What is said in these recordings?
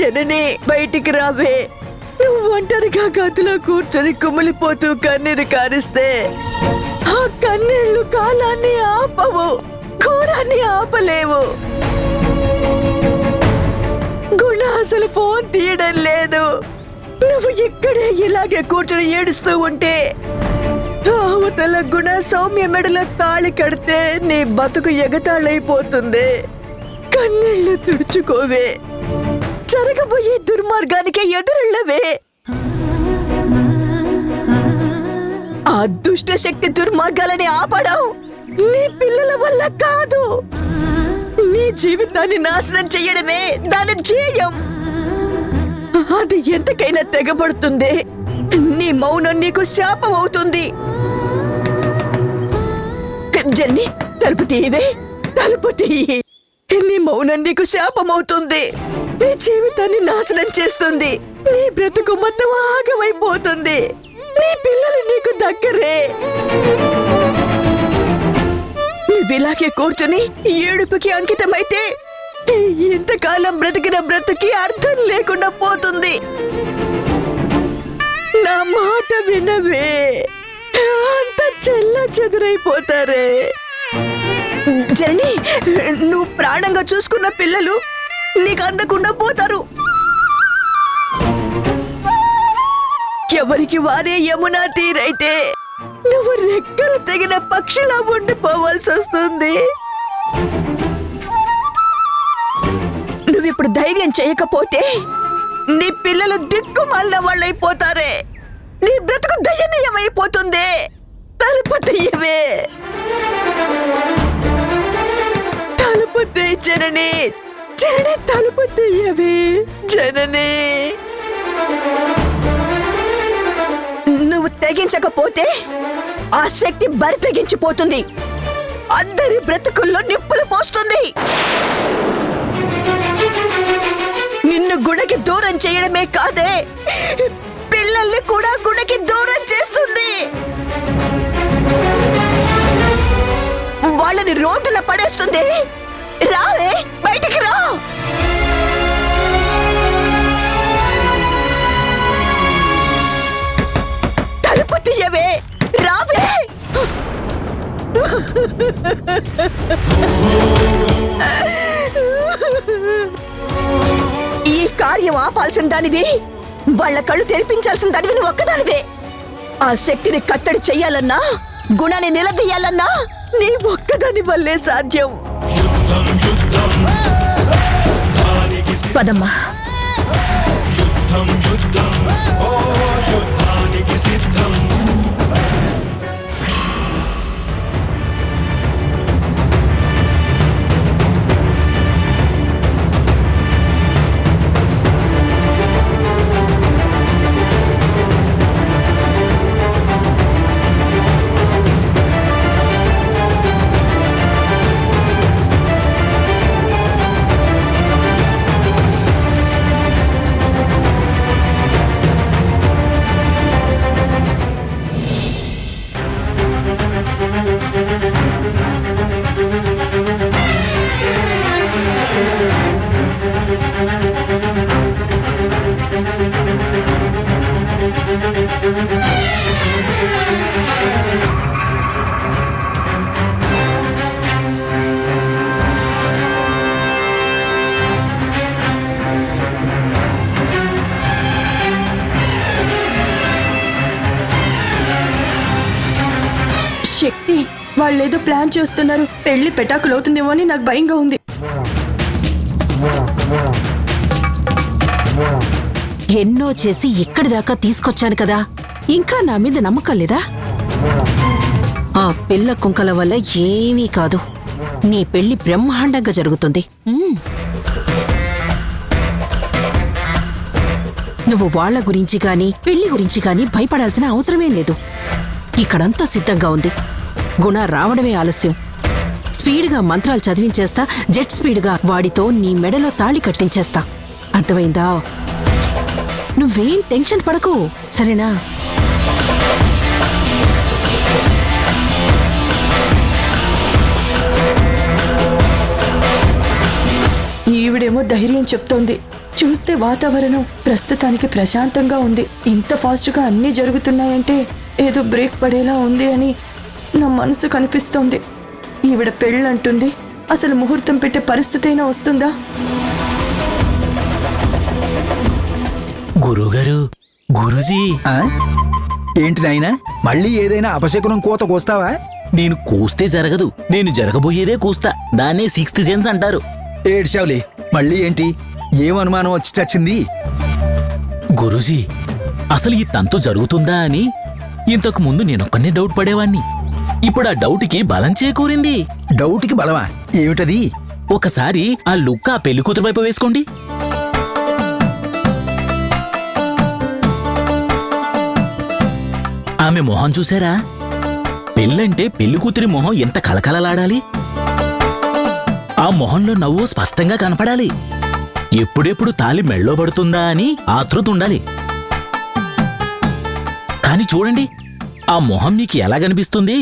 జనని బయటికి రావే. నువ్వు ఒంటరిగా గదిలో కూర్చొని కుమిలిపోతూ కన్నీరు కారిస్తే ఆ కన్నీళ్లు కాలాన్ని ఆపవు, ఘోరాన్ని ఆపలేవు. గుణ అసలు ఫోన్ తీయడం లేదు. నువ్వు ఇక్కడే ఇలాగే కూర్చొని ఏడుస్తూ ఉంటే అవతల గుణ సౌమ్య మెడలో తాళి కడితే నీ బతుకు ఎగతాళైపోతుంది. కన్నీళ్లు తుడుచుకోవే, జరగబోయే దుర్మార్గానికి ఎదురెళ్ళవే. ఆ దుష్ట శక్తి దుర్మార్గాలని ఆపడం నీ పిల్లల వల్ల కాదు. నీ జీవితాన్ని నాశనం చెయ్యడమే దాని ధ్యేయం. అది ఎంతకైనా తెగబడుతుంది. నీ మౌనం నీకు శాపం అవుతుంది. జర్నీ, తలుపు తీయవే, తలుపు తీయి. నీ మౌనం నీకు శాపం అవుతుంది. నీ జీవితాన్ని నాశనం చేస్తుంది. నీ బ్రతుకు మొత్తం ఆగమైపోతుంది. నీ పిల్లలు నీకు దగ్గరే. నువ్విలాగే కూర్చొని ఏడుపుకి అంకితమైతే ఎంతకాలం బ్రతికిన బ్రతుకి అర్థం లేకుండా పోతుంది. నా మాట వినవే, అంత చెల్ల చెదురైపోతారే. జర్నీ, నువ్వు ప్రాణంగా చూసుకున్న పిల్లలు నీకు అందకుండా పోతారు. ఎవరికి వారే యమునా తీరైతే నువ్వు రెక్కలు తెగిన పక్షిలా ఉండిపోవాల్సి వస్తుంది. నువ్విప్పుడు ధైర్యం చేయకపోతే నీ పిల్లలు దిక్కుమాలిన వాళ్ళైపోతారే. నీ బ్రతుకు దయనీయమైపోతుంది. తలుపు తీయవే, తలుపు తీయి జనని. జనని, తలుపు తీయవే జనని. నువ్వు తెగించకపోతే ఆ శక్తి బరి తెగించిపోతుంది. అందరి బ్రతుకుల్లో నిప్పులు పోస్తుంది. నిన్ను గుణకి దూరం చేయడమే కాదే, పిల్లల్ని కూడా గుణకి దూరం చేస్తుంది. వాళ్ళని రోడ్డున పడేస్తుంది. రావే, బయటికి రా. తలుపు తీయవే, రావే. ఈ కార్యం ఆపాల్సిన దానివి, వాళ్ళ కళ్ళు తెరిపించాల్సిన దానివి నువ్వు ఒక్కదానివే. ఆ శక్తిని కట్టడి చెయ్యాలన్నా, గుణాన్ని నిలదీయాలన్నా నీ ఒక్కదాని వల్లే సాధ్యం. పదమ్మా. శక్తి, వాళ్ళేదో ప్లాన్ చేస్తున్నారు. పెళ్లి పెటాకులవుతుందేమో అని నాకు భయంగా ఉంది. ఎన్నో చేసి ఇక్కడి దాకా తీసుకొచ్చాను కదా, ఇంకా నా మీద నమ్మకం లేదా? ఆ పిల్ల కుంకల వల్ల ఏమీ కాదు. నీ పెళ్లి బ్రహ్మాండంగా జరుగుతుంది. నువ్వు వాళ్ళ గురించి గాని పెళ్లి గురించి గాని భయపడాల్సిన అవసరమేం లేదు. ఇక్కడంతా సిద్ధంగా ఉంది. గుణ రావడమే ఆలస్యం. స్పీడ్గా మంత్రాలు చదివించేస్తా. జెట్ స్పీడ్గా వాడితో నీ మెడలో తాళి కట్టించేస్తా. అర్థమైందా? నువ్వేం టెన్షన్ పడకు, సరేనా? ఈవిడేమో ధైర్యం చెప్తోంది, చూస్తే వాతావరణం ప్రస్తుతానికి ప్రశాంతంగా ఉంది. ఇంత ఫాస్ట్గా అన్నీ జరుగుతున్నాయంటే ఏదో బ్రేక్ పడేలా ఉంది అని నా మనసు కనిపిస్తోంది. ఈవిడ పెళ్ళంటుంది, అసలు ముహూర్తం పెట్టే పరిస్థితి అయినా వస్తుందా? గురువుగారు, గురూజీ, ఏంటి నాయనా, మళ్ళీ ఏదైనా అపశకునం కోత కోస్తావా? నేను కూస్తే జరగదు, నేను జరగబోయేదే కూస్తా. దాన్నే సిక్స్త్ సెన్స్ అంటారు. ఏడ్చావులే, మళ్ళీ ఏంటి? ఏం అనుమానం వచ్చి చచ్చింది? గురూజీ, అసలు ఈ తంతు జరుగుతుందా అని ఇంతకు ముందు నేనొక్కనే డౌట్ పడేవాణ్ణి. ఇప్పుడు ఆ డౌట్కి బలం చేకూరింది. డౌట్కి బలమా? ఏమిటది? ఒకసారి ఆ లుక్ ఆ పెళ్లి కూతురు వైపు వేసుకోండి. ఆమె మొహం చూసారా? పెళ్ళంటే పెళ్లి కూతురి మొహం ఎంత కలకలలాడాలి. ఆ మొహంలో నవ్వు స్పష్టంగా కనపడాలి. ఎప్పుడెప్పుడు తాలి మెళ్ళో పడుతుందా అని ఆతృత ఉండాలి. కాని చూడండి, ఆ మొహం నీకు ఎలా కనిపిస్తుంది?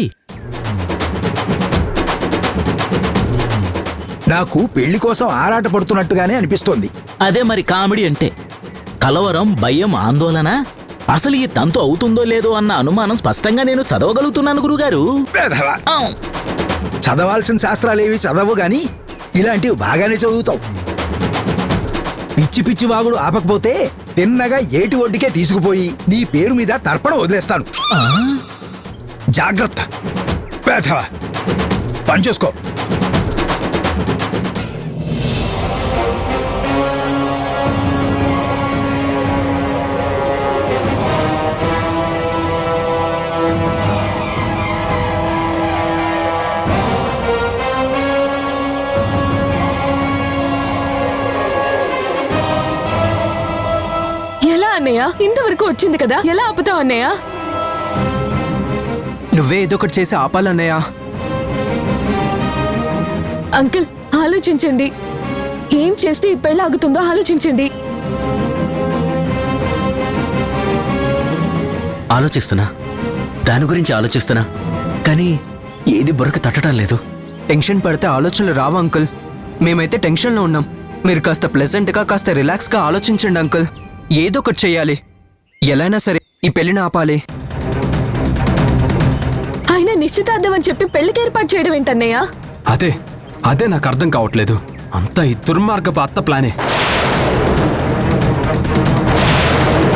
నాకు పెళ్లి కోసం ఆరాట పడుతున్నట్టుగానే అనిపిస్తోంది. అదే మరి కామెడీ అంటే. కలవరం, భయం, ఆందోళన. అసలు ఈ తంతు అవుతుందో లేదో అన్న అనుమానం స్పష్టంగా నేను చదవగలుగుతున్నాను గురుగారు. వెధవ. చదవాల్సిన శాస్త్రాలేవి చదవవు గాని ఇలాంటివి బాగానే చదువుతావు. పిచ్చి పిచ్చి వాగుడు ఆపకపోతే తిన్నగా ఏటి ఒడ్డుకే తీసుకుపోయి నీ పేరు మీద తర్పణ వదిలేస్తాను. జాగ్రత్త. వెధవ. పని చేసుకో. ఎలా అన్నయ్య? ఇంతవరకు వచ్చింది కదా, ఎలా ఆపుతావు అన్నయ్య? నువ్వే ఏదో ఒకటి చేసి ఆపాలన్నయ్యా. అంకుల్, ఆలోచించండి. ఏం చేస్తే ఈ పెళ్ళి ఆగుతుందో ఆలోచించండి. ఆలోచిస్తున్నా, దాని గురించి ఆలోచిస్తున్నా, కానీ ఏది బుర్రకు తట్టడం లేదు. టెన్షన్ పడితే ఆలోచనలు రావు అంకుల్. మేమైతే టెన్షన్లో ఉన్నాం. మీరు కాస్త ప్లెజెంట్గా, కాస్త రిలాక్స్గా ఆలోచించండి అంకుల్. ఏదో ఒకటి చెయ్యాలి. ఎలాైనా సరే ఈ పెళ్లిని ఆపాలి. ఆయన నిశ్చితార్థం అని చెప్పి పెళ్లికి ఏర్పాటు చేయడం ఏంటన్నయ్య? అదే నాకు అర్థం కావట్లేదు. అంతా ఈ దుర్మార్గపు అత్త ప్లానే.